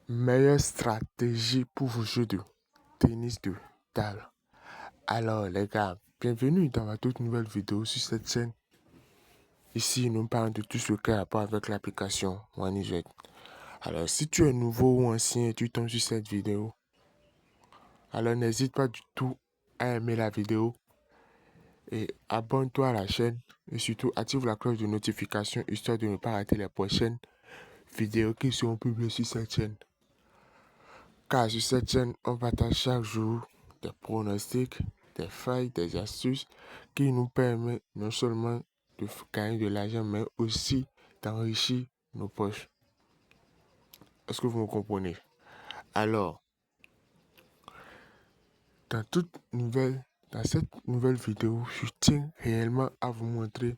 Meilleure stratégie pour vos jeux de tennis de table. Alors les gars, bienvenue dans ma toute nouvelle vidéo sur cette chaîne. Ici, nous parlons de tout ce qui a rapport avec l'application OneEjet. Alors si tu es nouveau ou ancien et tu tombes sur cette vidéo, alors n'hésite pas du tout à aimer la vidéo et abonne-toi à la chaîne et surtout active la cloche de notification histoire de ne pas rater les prochaines vidéos qui seront publiées sur cette chaîne. Car sur cette chaîne, on partage chaque jour des pronostics, des failles, des astuces qui nous permettent non seulement de gagner de l'argent, mais aussi d'enrichir nos poches. Est-ce que vous me comprenez? Alors, dans cette nouvelle vidéo, je tiens réellement à vous montrer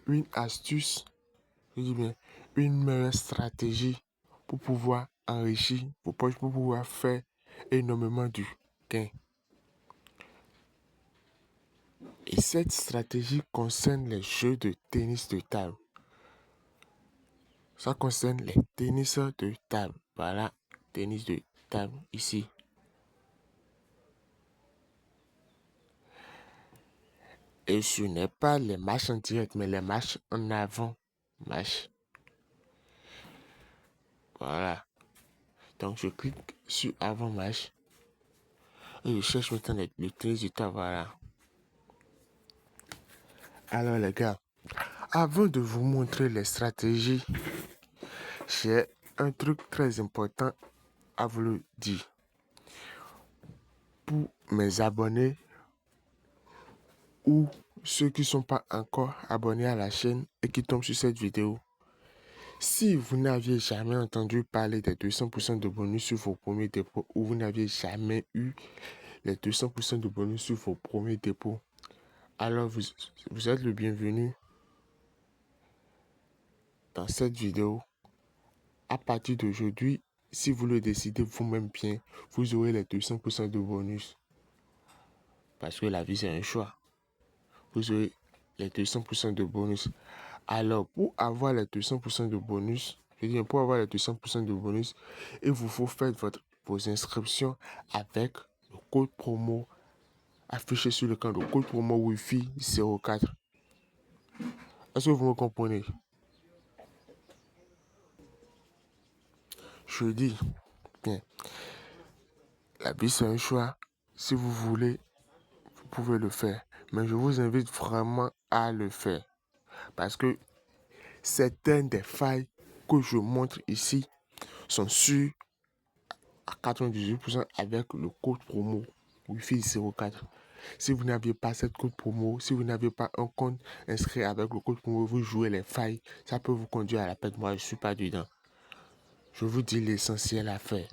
une astuce, je dis bien, une meilleure stratégie pour pouvoir enrichir vos poches, pour pouvoir faire énormément du gain. Et cette stratégie concerne les jeux de tennis de table. Ça concerne les tenniseurs de table. Voilà, tennis de table ici. Et ce n'est pas les matchs en direct, mais les matchs en avant. Match. Voilà. Donc je clique sur avant match. Et je cherche maintenant le tennis de table. Voilà. Alors les gars, avant de vous montrer les stratégies, j'ai un truc très important à vous le dire. Pour mes abonnés ou ceux qui ne sont pas encore abonnés à la chaîne et qui tombent sur cette vidéo, si vous n'aviez jamais entendu parler des 200% de bonus sur vos premiers dépôts ou vous n'aviez jamais eu les 200% de bonus sur vos premiers dépôts, alors vous êtes le bienvenu dans cette vidéo. À partir d'aujourd'hui, si vous le décidez vous-même bien, vous aurez les 200% de bonus. Parce que la vie, c'est un choix. Vous aurez les 200% de bonus. Alors, pour avoir les 200% de bonus, pour avoir les 200% de bonus, il vous faut faire vos inscriptions avec le code promo affiché sur le camp, le code promo Wi-Fi 04. Est-ce que vous me comprenez? Je dis, bien, la vie c'est un choix. Si vous voulez, vous pouvez le faire. Mais je vous invite vraiment à le faire. Parce que certaines des failles que je montre ici sont sûres à 98% avec le code promo Wi-Fi 04. Si vous n'aviez pas cette code promo, si vous n'avez pas un compte inscrit avec le code promo, vous jouez les failles, ça peut vous conduire à la perte. Moi, je ne suis pas dedans. Je vous dis l'essentiel à faire.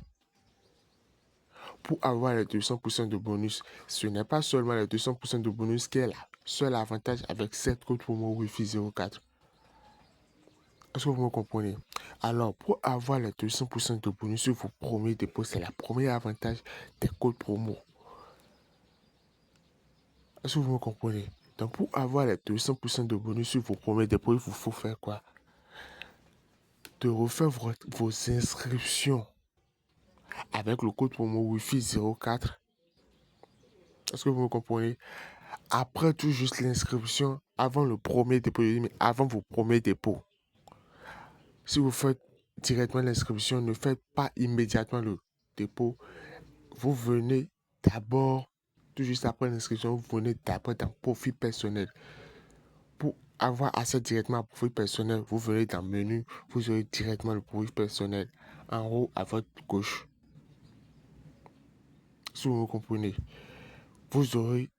Pour avoir les 200% de bonus, ce n'est pas seulement les 200% de bonus qui est le seul avantage avec cette code promo Wi-Fi 04. Est-ce que vous me comprenez? Alors, pour avoir les 200% de bonus sur vos premiers dépôts, c'est le premier avantage des codes promo. Est-ce que vous me comprenez? Donc, pour avoir les 200% de bonus sur vos premiers dépôts, il vous faut faire quoi? De refaire vos inscriptions avec le code promo Wi-Fi 04. Est-ce que vous me comprenez? Après tout juste l'inscription, avant le premier dépôt, mais avant vos premiers dépôts. Si vous faites directement l'inscription, ne faites pas immédiatement le dépôt. Vous venez d'abord, tout juste après l'inscription, vous venez d'abord dans profil personnel. Pour avoir accès directement à profil personnel, vous venez dans le menu, vous aurez directement le profil personnel en haut à votre gauche. Si vous me comprenez, vous aurez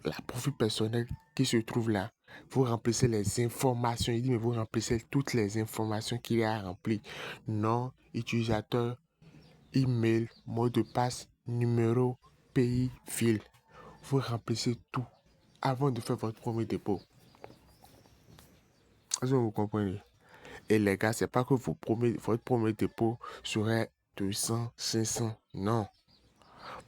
la profil personnel qui se trouve là. Vous remplissez les informations. Il dit, mais vous remplissez toutes les informations qu'il y a à remplir. Nom, utilisateur, email, mot de passe, numéro, pays, ville. Vous remplissez tout avant de faire votre premier dépôt. Est-ce que vous comprenez? Et les gars, c'est pas que votre premier dépôt serait 200, 500. Non.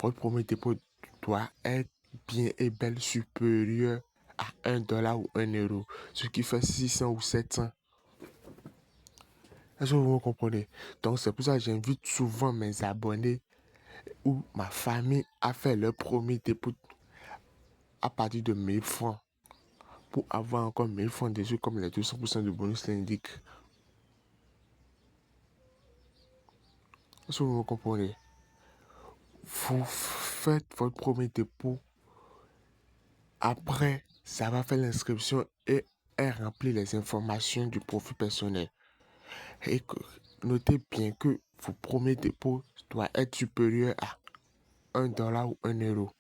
Votre premier dépôt doit être bien et belle supérieur à 1 dollar ou 1 euro. Ce qui fait 600 ou 700. Est-ce que vous me comprenez? Donc, c'est pour ça que j'invite souvent mes abonnés ou ma famille à faire leur premier dépôt à partir de 1000 francs pour avoir encore 1000 francs dessus comme les 200% de bonus l'indiquent. Est-ce que vous me comprenez? Vous faites votre premier dépôt. Après, ça va faire l'inscription et elle remplit les informations du profil personnel. Et notez bien que vos premiers dépôts doivent être supérieurs à 1 dollar ou 1 euro.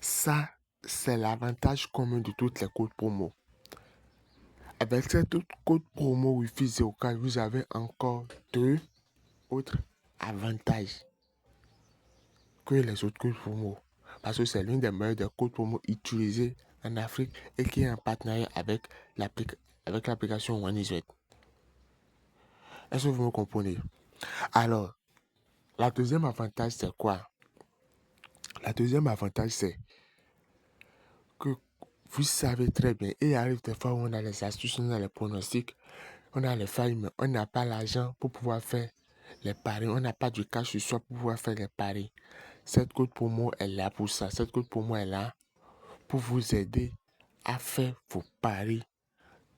Ça, c'est l'avantage commun de toutes les codes promo. Avec cette code promo Wi-Fi 04, vous avez encore deux autres avantages que les autres codes promo. Parce que c'est l'une des meilleures codes promo utilisées en Afrique et qui est en partenariat avec l'application OneEasy. Est-ce que vous me comprenez? Alors, la deuxième avantage, c'est quoi? La deuxième avantage, c'est que vous savez très bien, et il arrive des fois où on a les astuces, on a les pronostics, on a les failles, mais on n'a pas l'argent pour pouvoir faire les paris. On n'a pas de cash sur soi pour pouvoir faire les paris. Cette code promo est là pour ça. Cette code promo est là pour vous aider à faire vos paris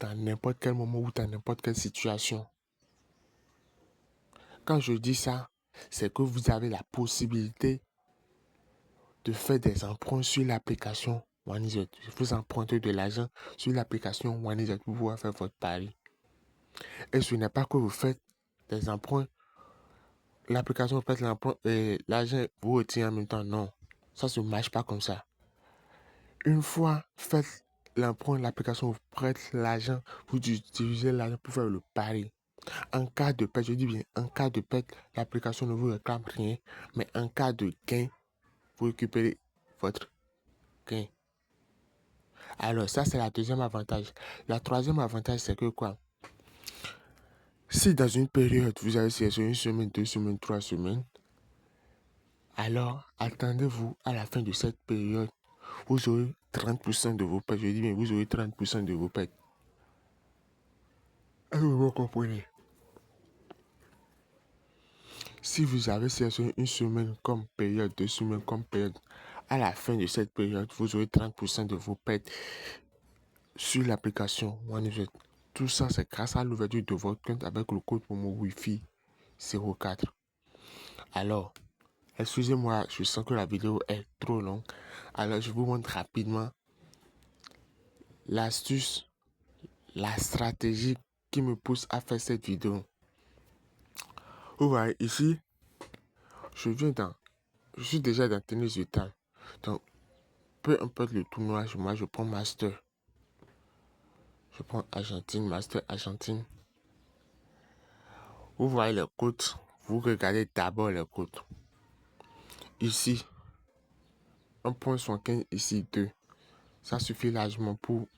dans n'importe quel moment ou dans n'importe quelle situation. Quand je dis ça, c'est que vous avez la possibilité de faire des emprunts sur l'application OneEasy. Vous empruntez de l'argent sur l'application OneEasy pour pouvoir faire votre pari. Et ce n'est pas que vous faites des emprunts, l'application vous faites l'emprunt et l'argent vous retient en même temps. Non, ça ne marche pas comme ça. Une fois faites l'emprunt, l'application vous prête l'argent, vous utilisez l'argent pour faire le pari. En cas de perte, je dis bien, en cas de perte, l'application ne vous réclame rien, mais en cas de gain, vous récupérez votre gain. Alors ça, c'est la deuxième avantage. La troisième avantage, c'est que quoi? Si dans une période, vous avez sélectionné une semaine, 2 semaines, 3 semaines, alors attendez-vous à la fin de cette période, vous aurez 30% de vos pertes. Je dis bien, vous aurez 30% de vos pertes. Est-ce que vous comprenez? Si vous avez sélectionné une semaine comme période, 2 semaines comme période, à la fin de cette période, vous aurez 30% de vos pertes sur l'application OneEasy. Tout ça, c'est grâce à l'ouverture de votre compte avec le code promo Wi-Fi 04. Alors, excusez-moi, je sens que la vidéo est trop longue. Alors, je vous montre rapidement l'astuce, la stratégie qui me pousse à faire cette vidéo. Vous voyez ici, je suis déjà dans tennis du temps. Donc, peu importe le tournoi, moi je prends Master. Je prends Argentine, Master Argentine. Vous voyez les cotes. Vous regardez d'abord les cotes. Ici, 1.75, ici 2. Ça suffit largement pour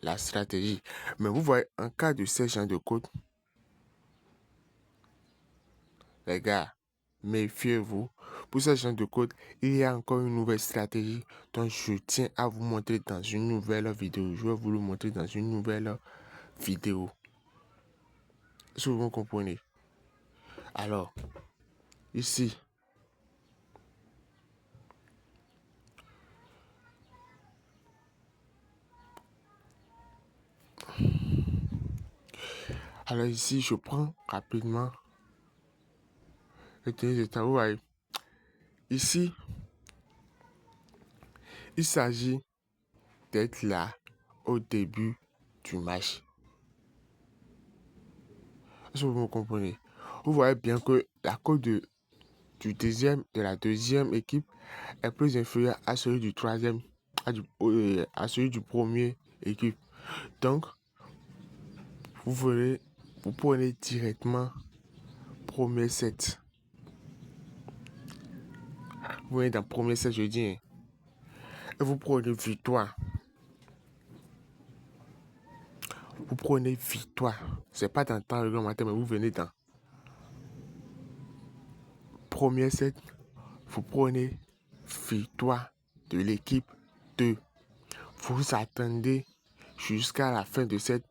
la stratégie. Mais vous voyez, en cas de ces genre de cotes, les gars, méfiez-vous. Pour ce genre de code, il y a encore une nouvelle stratégie dont je tiens à vous montrer dans une nouvelle vidéo. Je vais vous le montrer dans une nouvelle vidéo. Si vous comprenez. Alors, ici, je prends rapidement le tennis de table. Ici, il s'agit d'être là au début du match. Si vous me comprenez. Vous voyez bien que la cote de la deuxième équipe est plus inférieure à celui du troisième, à celui du premier équipe. Donc, vous prenez directement premier set. Vous voyez dans premier set, je dis, et vous prenez victoire. Vous prenez victoire. C'est pas dans le temps réglementaire, mais vous venez dans premier set. Vous prenez victoire de l'équipe 2. Vous attendez jusqu'à la fin de cette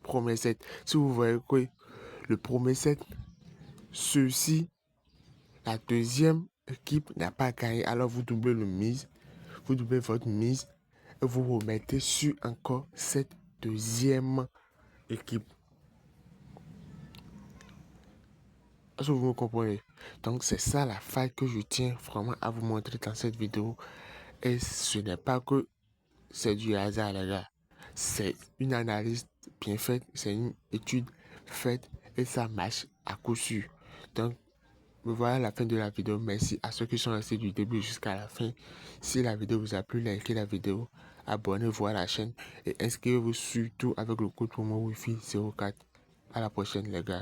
premier set. Si vous voyez que le premier set, ceux-ci, la deuxième équipe n'a pas gagné. Alors vous doublez le mise, vous doublez votre mise et vous remettez sur encore cette deuxième équipe. Est-ce que vous me comprenez? Donc c'est ça la faille que je tiens vraiment à vous montrer dans cette vidéo. Et ce n'est pas que c'est du hasard, les gars. C'est une analyse bien faite, c'est une étude faite et ça marche à coup sûr. Donc, voilà la fin de la vidéo. Merci à ceux qui sont restés du début jusqu'à la fin. Si la vidéo vous a plu, likez la vidéo, abonnez-vous à la chaîne et inscrivez-vous surtout avec le code promo Wi-Fi 04. À la prochaine, les gars.